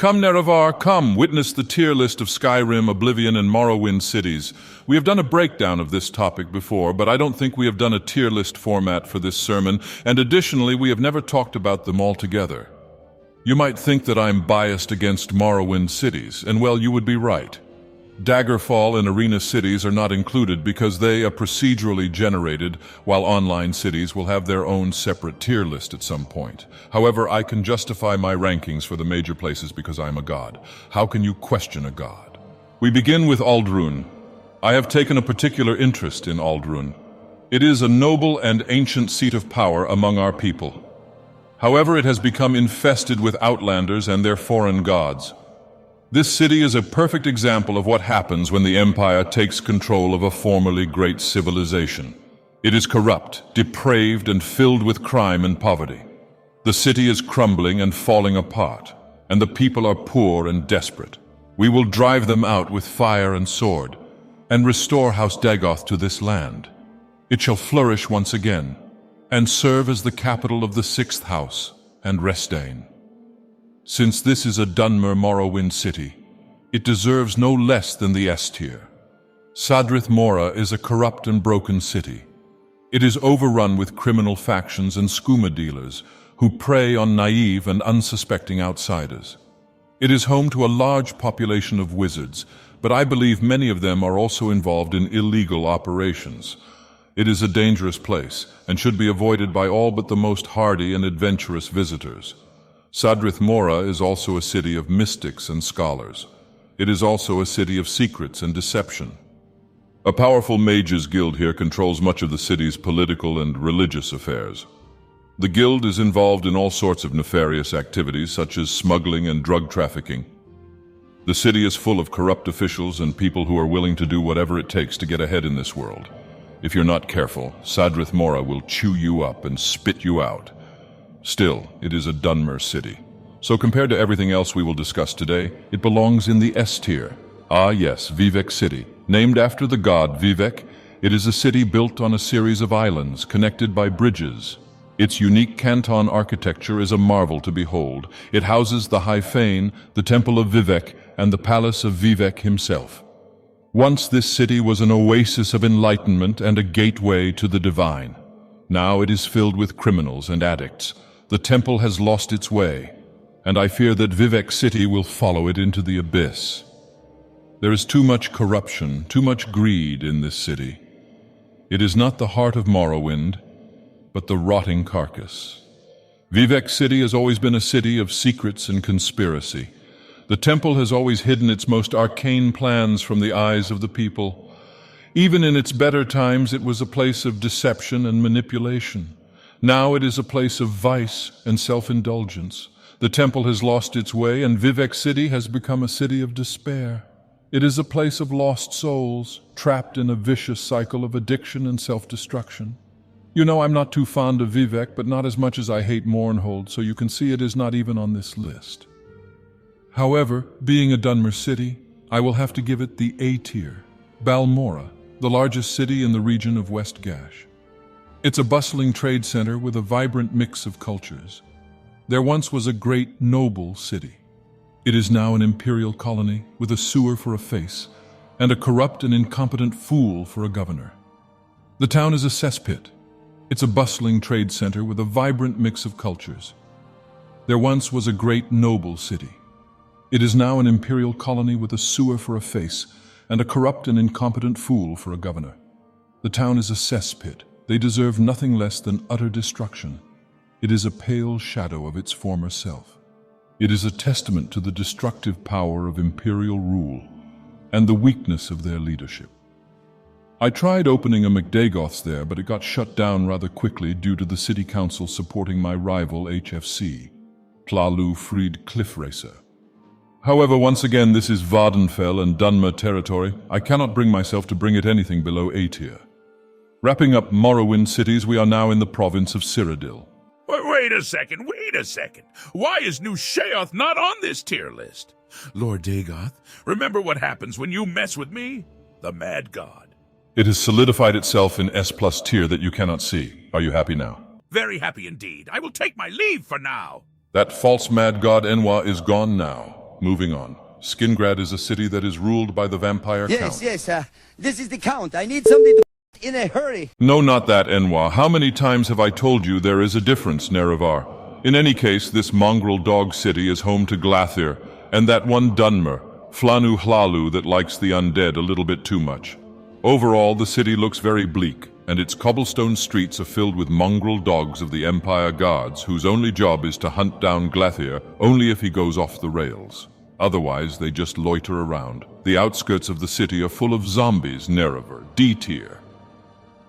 Come, Nerevar, come, witness the tier list of Skyrim, Oblivion, and Morrowind cities. We have done a breakdown of this topic before, but I don't think we have done a tier list format for this sermon, and additionally, we have never talked about them all together. You might think that I'm biased against Morrowind cities, and well, you would be right. Daggerfall and Arena cities are not included because they are procedurally generated, while online cities will have their own separate tier list at some point. However, I can justify my rankings for the major places because I'm a god. How can you question a god? We begin with Aldrune. I have taken a particular interest in Aldrune. It is a noble and ancient seat of power among our people. However, it has become infested with outlanders and their foreign gods. This city is a perfect example of what happens when the Empire takes control of a formerly great civilization. It is corrupt, depraved, and filled with crime and poverty. The city is crumbling and falling apart, and the people are poor and desperate. We will drive them out with fire and sword, and restore House Dagoth to this land. It shall flourish once again, and serve as the capital of the sixth house and Riften. Since this is a Dunmer Morrowind city, it deserves no less than the S tier. Sadrith Mora is a corrupt and broken city. It is overrun with criminal factions and skooma dealers who prey on naive and unsuspecting outsiders. It is home to a large population of wizards, but I believe many of them are also involved in illegal operations. It is a dangerous place and should be avoided by all but the most hardy and adventurous visitors. Sadrith Mora is also a city of mystics and scholars. It is also a city of secrets and deception. A powerful mages guild here controls much of the city's political and religious affairs. The guild is involved in all sorts of nefarious activities such as smuggling and drug trafficking. The city is full of corrupt officials and people who are willing to do whatever it takes to get ahead in this world. If you're not careful, Sadrith Mora will chew you up and spit you out. Still, it is a Dunmer city. So compared to everything else we will discuss today, it belongs in the S tier. Ah yes, Vivec City. Named after the god Vivec, it is a city built on a series of islands connected by bridges. Its unique canton architecture is a marvel to behold. It houses the High Fane, the Temple of Vivec, and the Palace of Vivec himself. Once this city was an oasis of enlightenment and a gateway to the divine. Now it is filled with criminals and addicts. The temple has lost its way, and I fear that Vivec City will follow it into the abyss. There is too much corruption, too much greed in this city. It is not the heart of Morrowind, but the rotting carcass. Vivec City has always been a city of secrets and conspiracy. The temple has always hidden its most arcane plans from the eyes of the people. Even in its better times, it was a place of deception and manipulation. Now it is a place of vice and self-indulgence. The temple has lost its way, and Vivec City has become a city of despair. It is a place of lost souls, trapped in a vicious cycle of addiction and self-destruction. You know, I'm not too fond of Vivec, but not as much as I hate Winterhold, so you can see it is not even on this list. However, being a Dunmer city, I will have to give it the A tier. Balmora, the largest city in the region of West Gash. It's a bustling trade center with a vibrant mix of cultures. There once was a great, noble city. It is now an imperial colony with a sewer for a face and a corrupt and incompetent fool for a governor. The town is a cesspit. It's a bustling trade center with a vibrant mix of cultures. There once was a great, noble city. It is now an imperial colony with a sewer for a face and a corrupt and incompetent fool for a governor. The town is a cesspit. They deserve nothing less than utter destruction. It is a pale shadow of its former self. It is a testament to the destructive power of imperial rule and the weakness of their leadership. I tried opening a McDagoth's there, but it got shut down rather quickly due to the city council supporting my rival HFC, Plalu Fried Cliff Racer. However, once again, this is Vvardenfell and Dunmer territory. I cannot bring myself to bring it anything below A tier. Wrapping up Morrowind cities, we are now in the province of Cyrodiil. Wait a second. Why is New Sheoth not on this tier list? Lord Dagoth, remember what happens when you mess with me? The Mad God. It has solidified itself in S+ tier that you cannot see. Are you happy now? Very happy indeed. I will take my leave for now. That false Mad God Enwa is gone now. Moving on. Skingrad is a city that is ruled by the vampire count. Yes, this is the count. I need something to in a hurry. No, not that, Enwa. How many times have I told you there is a difference, Nerevar? In any case, this mongrel dog city is home to Glathir, and that one Dunmer, Flanu Hlalu, that likes the undead a little bit too much. Overall, the city looks very bleak, and its cobblestone streets are filled with mongrel dogs of the Empire Guards, whose only job is to hunt down Glathir only if he goes off the rails. Otherwise, they just loiter around. The outskirts of the city are full of zombies, Nerevar, D-tier.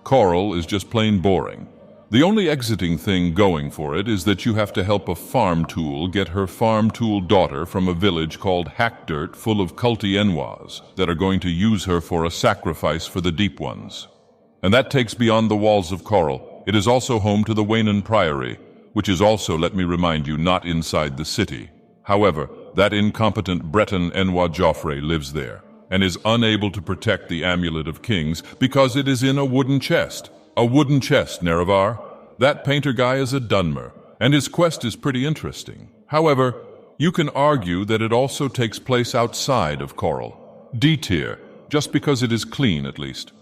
Coral is just plain boring. The only exiting thing going for it is that you have to help a farm tool get her farm tool daughter from a village called Hackdirt full of culty Enwas that are going to use her for a sacrifice for the Deep Ones. And that takes beyond the walls of Coral. It is also home to the Waynan Priory, which is also, let me remind you, not inside the city. However, that incompetent Breton Enwa Joffre lives there, and is unable to protect the Amulet of Kings because it is in a wooden chest. A wooden chest, Nerevar. That painter guy is a Dunmer, and his quest is pretty interesting. However, you can argue that it also takes place outside of Coral. D-tier, just because it is clean at least.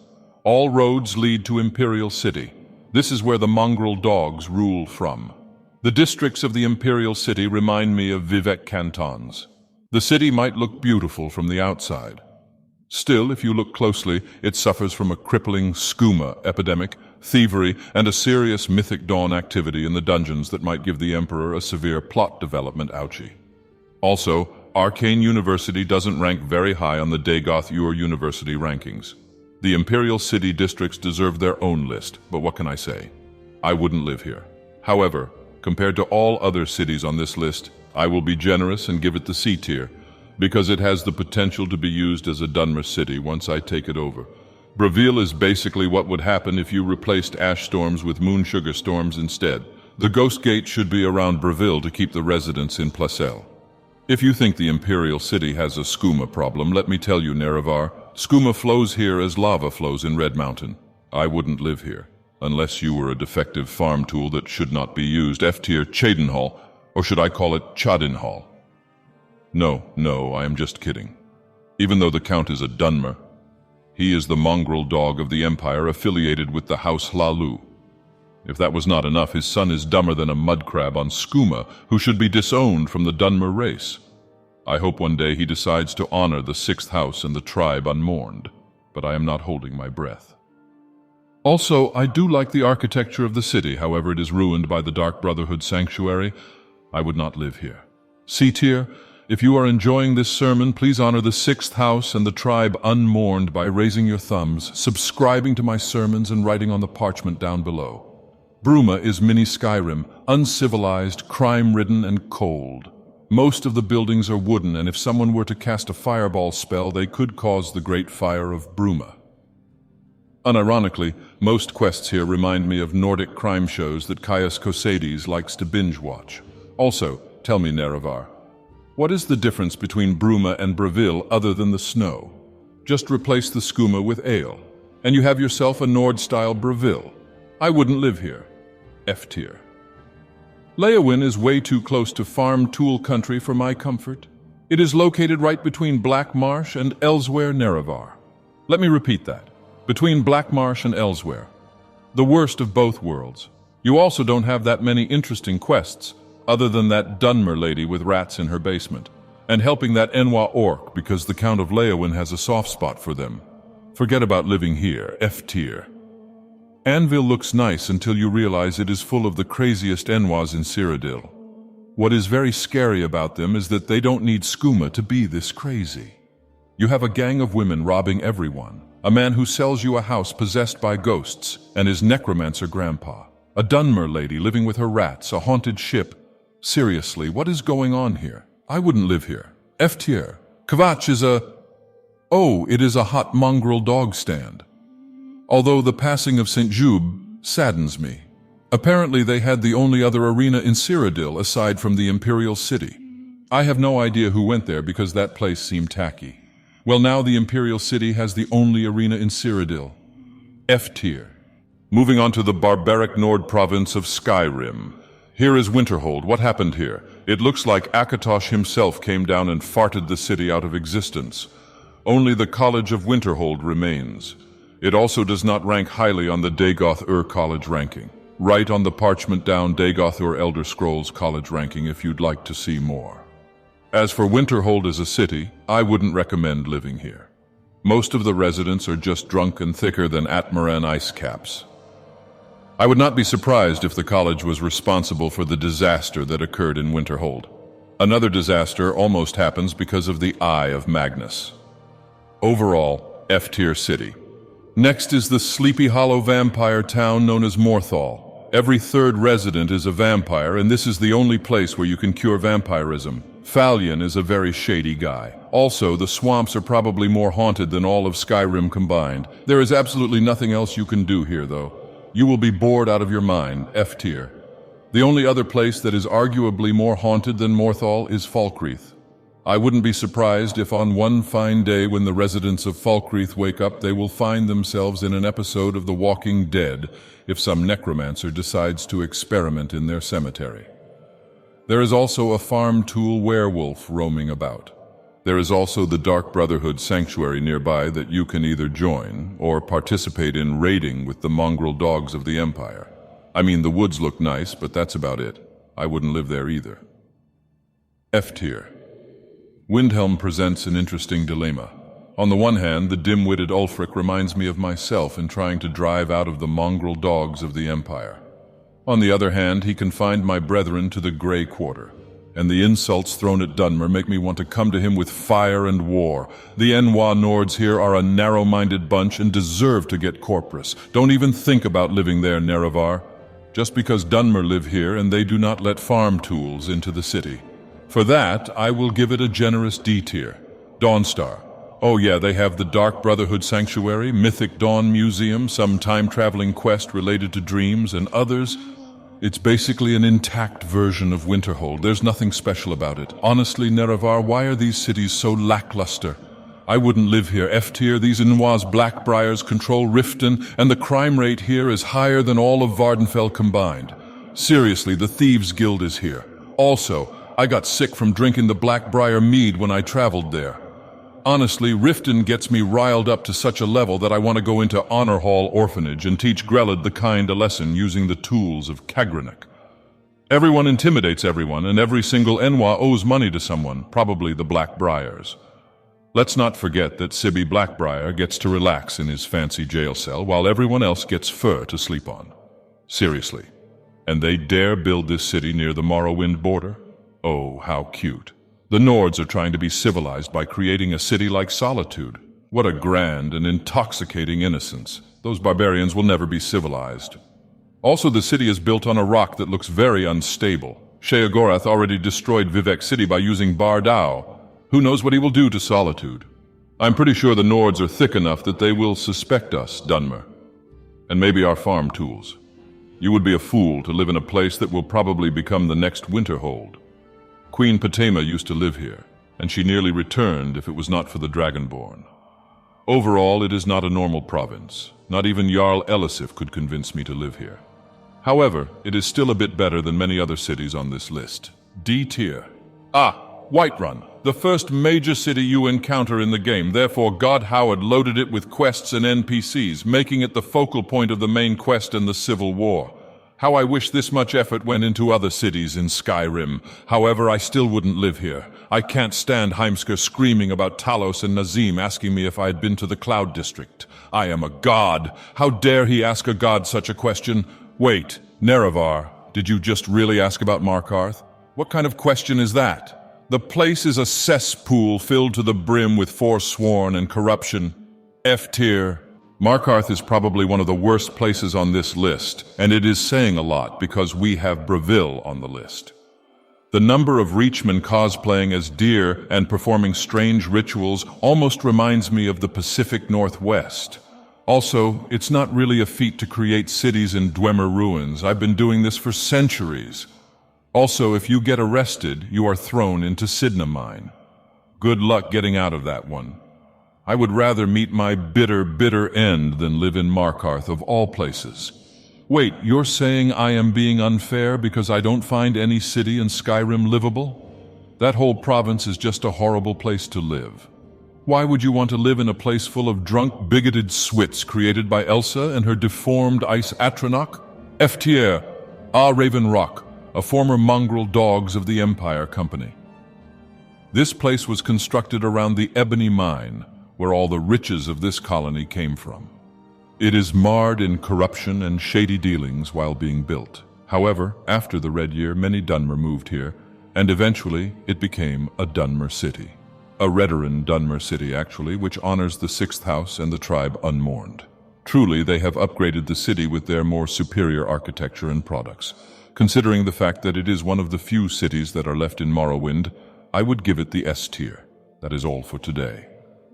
All roads lead to Imperial City. This is where the mongrel dogs rule from. The districts of the Imperial City remind me of Vivek cantons. The city might look beautiful from the outside. Still, if you look closely, it suffers from a crippling skooma epidemic, thievery, and a serious Mythic Dawn activity in the dungeons that might give the Emperor a severe plot development ouchie. Also, Arcane University doesn't rank very high on the Dagoth Ur University rankings. The Imperial City districts deserve their own list, but what can I say? I wouldn't live here. However, compared to all other cities on this list, I will be generous and give it the C tier, because it has the potential to be used as a Dunmer city once I take it over. Bravil is basically what would happen if you replaced ash storms with moon sugar storms instead. The Ghost Gate should be around Bravil to keep the residents in Placel. If you think the Imperial City has a skooma problem, let me tell you, Nerevar, skooma flows here as lava flows in Red Mountain. I wouldn't live here. Unless you were a defective farm tool that should not be used, F-tier Chadenhall, or should I call it Chadenhall? No, I am just kidding. Even though the Count is a Dunmer, he is the mongrel dog of the Empire affiliated with the House Hlalu. If that was not enough, his son is dumber than a mudcrab on skooma, who should be disowned from the Dunmer race. I hope one day he decides to honor the 6th house and the tribe unmourned, but I am not holding my breath. Also, I do like the architecture of the city, however it is ruined by the Dark Brotherhood sanctuary. I would not live here. C-tier, if you are enjoying this sermon, please honor the 6th house and the tribe unmourned by raising your thumbs, subscribing to my sermons, and writing on the parchment down below. Bruma is mini Skyrim, uncivilized, crime-ridden, and cold. Most of the buildings are wooden, and if someone were to cast a fireball spell, they could cause the Great Fire of Bruma. Unironically, most quests here remind me of Nordic crime shows that Caius Cosades likes to binge-watch. Also, tell me, Nerevar, what is the difference between Bruma and Bravil other than the snow? Just replace the skooma with ale, and you have yourself a Nord-style Bravil. I wouldn't live here. F-tier. Leyawiin is way too close to farm tool country for my comfort. It is located right between Black Marsh and Elsewhere, Nerevar. Let me repeat that. Between Black Marsh and Elsewhere. The worst of both worlds. You also don't have that many interesting quests, other than that Dunmer lady with rats in her basement, and helping that Enwa orc because the Count of Leyawiin has a soft spot for them. Forget about living here, F-tier. Anvil looks nice until you realize it is full of the craziest Enwas in Cyrodiil. What is very scary about them is that they don't need skooma to be this crazy. You have a gang of women robbing everyone, a man who sells you a house possessed by ghosts, and his necromancer grandpa, a Dunmer lady living with her rats, a haunted ship. Seriously, what is going on here? I wouldn't live here. F-tier. Kvatch is Oh, it is a hot mongrel dog stand. Although the passing of St. Jube saddens me. Apparently they had the only other arena in Cyrodiil aside from the Imperial City. I have no idea who went there because that place seemed tacky. Well, now the Imperial City has the only arena in Cyrodiil. F-tier. Moving on to the barbaric Nord province of Skyrim. Here is Winterhold. What happened here? It looks like Akatosh himself came down and farted the city out of existence. Only the College of Winterhold remains. It also does not rank highly on the Dagoth Ur college ranking. Write on the parchment down Dagoth Ur Elder Scrolls college ranking if you'd like to see more. As for Winterhold as a city, I wouldn't recommend living here. Most of the residents are just drunk and thicker than Atmaran ice caps. I would not be surprised if the college was responsible for the disaster that occurred in Winterhold. Another disaster almost happens because of the Eye of Magnus. Overall, F-tier city. Next is the Sleepy Hollow vampire town known as Morthal. Every third resident is a vampire, and this is the only place where you can cure vampirism. Fallion is a very shady guy. Also, the swamps are probably more haunted than all of Skyrim combined. There is absolutely nothing else you can do here, though. You will be bored out of your mind, F-tier. The only other place that is arguably more haunted than Morthal is Falkreath. I wouldn't be surprised if on one fine day when the residents of Falkreath wake up, they will find themselves in an episode of The Walking Dead if some necromancer decides to experiment in their cemetery. There is also a farm tool werewolf roaming about. There is also the Dark Brotherhood sanctuary nearby that you can either join or participate in raiding with the mongrel dogs of the Empire. I mean, the woods look nice, but that's about it. I wouldn't live there either. F-tier. Windhelm presents an interesting dilemma. On the one hand, the dim-witted Ulfric reminds me of myself in trying to drive out of the mongrel dogs of the Empire. On the other hand, he confined my brethren to the Grey Quarter, and the insults thrown at Dunmer make me want to come to him with fire and war. The Nords here are a narrow-minded bunch and deserve to get corpus. Don't even think about living there, Nerevar. Just because Dunmer live here and they do not let farm tools into the city. For that, I will give it a generous D tier. Dawnstar. Oh yeah, they have the Dark Brotherhood Sanctuary, Mythic Dawn Museum, some time-traveling quest related to dreams, and others. It's basically an intact version of Winterhold. There's nothing special about it. Honestly, Nerevar, why are these cities so lackluster? I wouldn't live here. F-tier, these Inwas Blackbriars control Riften, and the crime rate here is higher than all of Vardenfell combined. Seriously, the Thieves Guild is here. Also, I got sick from drinking the Blackbriar mead when I traveled there. Honestly, Riften gets me riled up to such a level that I want to go into Honor Hall Orphanage and teach Grelad the kind a lesson using the tools of Kagrenik. Everyone intimidates everyone, and every single Enwa owes money to someone, probably the Blackbriars. Let's not forget that Sibby Blackbriar gets to relax in his fancy jail cell while everyone else gets fur to sleep on. Seriously. And they dare build this city near the Morrowind border? Oh, how cute. The Nords are trying to be civilized by creating a city like Solitude. What a grand and intoxicating innocence. Those barbarians will never be civilized. Also, the city is built on a rock that looks very unstable. Sheogorath already destroyed Vivek City by using Bardao. Who knows what he will do to Solitude? I'm pretty sure the Nords are thick enough that they will suspect us, Dunmer. And maybe our farm tools. You would be a fool to live in a place that will probably become the next Winterhold. Queen Potema used to live here, and she nearly returned if it was not for the Dragonborn. Overall, it is not a normal province. Not even Jarl Elisif could convince me to live here. However, it is still a bit better than many other cities on this list. D tier. Whiterun, the first major city you encounter in the game. Therefore, God Howard loaded it with quests and NPCs, making it the focal point of the main quest and the Civil War. How I wish this much effort went into other cities in Skyrim. However, I still wouldn't live here. I can't stand Heimskr screaming about Talos and Nazim asking me if I had been to the Cloud District. I am a god. How dare he ask a god such a question? Wait, Nerevar, did you just really ask about Markarth? What kind of question is that? The place is a cesspool filled to the brim with forsworn and corruption. F-tier. Markarth is probably one of the worst places on this list, and it is saying a lot because we have Breville on the list. The number of Reachmen cosplaying as deer and performing strange rituals almost reminds me of the Pacific Northwest. Also, it's not really a feat to create cities in Dwemer ruins. I've been doing this for centuries. Also, if you get arrested, you are thrown into Sidna Mine. Good luck getting out of that one. I would rather meet my bitter, bitter end than live in Markarth of all places. Wait, you're saying I am being unfair because I don't find any city in Skyrim livable? That whole province is just a horrible place to live. Why would you want to live in a place full of drunk, bigoted swits created by Elsa and her deformed ice Atronach? Eftier, Raven Rock, a former mongrel dogs of the Empire Company. This place was constructed around the Ebony Mine, where all the riches of this colony came from. It is marred in corruption and shady dealings while being built. However, after the Red Year, many Dunmer moved here, and eventually it became a Dunmer city. A Redoran Dunmer city, actually, which honors the Sixth House and the tribe unmourned. Truly, they have upgraded the city with their more superior architecture and products. Considering the fact that it is one of the few cities that are left in Morrowind, I would give it the S tier. That is all for today.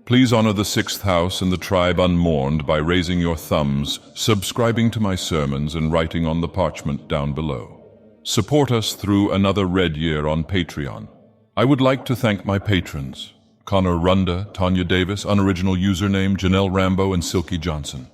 Please honor the Sixth House and the tribe unmourned by raising your thumbs, subscribing to my sermons, and writing on the parchment down below. Support us through another Red Year on Patreon. I would like to thank my patrons: Connor Runda, Tanya Davis, unoriginal username Janelle Rambo, and Silky Johnson.